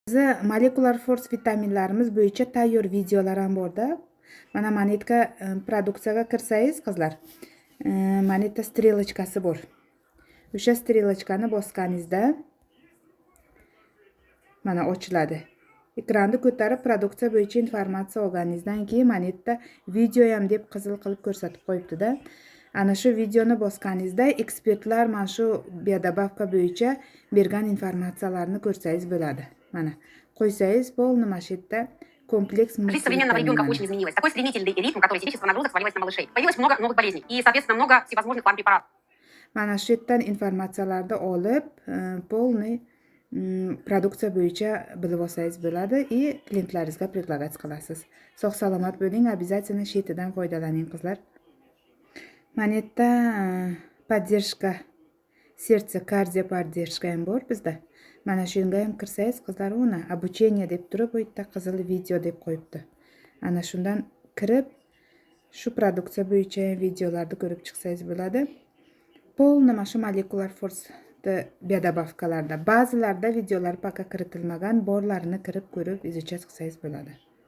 Bizi Molecular Force vitaminlarimiz bo'yicha tayyor videolar ham borda. Mana monetka produksiyaga kirsangiz qizlar, moneta strelachkasi bor. O'sha strelachkani bosganingizda mana ochiladi. Ekranni ko'tarib produksiya bo'yicha informatsiya olganingizdan keyin moneta video ham deb qizil qilib ko'rsatib qo'yibdi-da. Ana shu videoni bosganingizda ekspertlar mana shu biodobavka bo'yicha bergan informatsiyalarni ko'rsangiz bo'ladi. Mana qo'ysangiz полный машинada комплекс Жизнь современного ребенка очень изменилась. Такой стремительный ритм, который синтетического нагрузок свалилось на малышей. Появилось много новых болезней и, соответственно, много всевозможных вам препаратов. Mana shu yerdan informatsiyalarni olib, полный produksiya bo'yicha bilib olsangiz bo'ladi и klientlaringizga предлагать qilasiz. Sog' salomat bo'ling, обязательно shetidan foydalaning qizlar. Moneta поддержка сердца, kardiopodдержка ham bor bizda. Mana shunga ham kirsangiz qizlar, uni обучение deb turib, bu yerda qizil video deb qo'yibdi. Ana shundan kirib, shu produksiya bo'yicha videolarni ko'rib chiqsangiz bo'ladi. Полный mana shu Molecular Force biodobavkalarda ba'zilarda videolar poka kiritilmagan, borlarini kirib ko'rib izучать qilsangiz bo'ladi.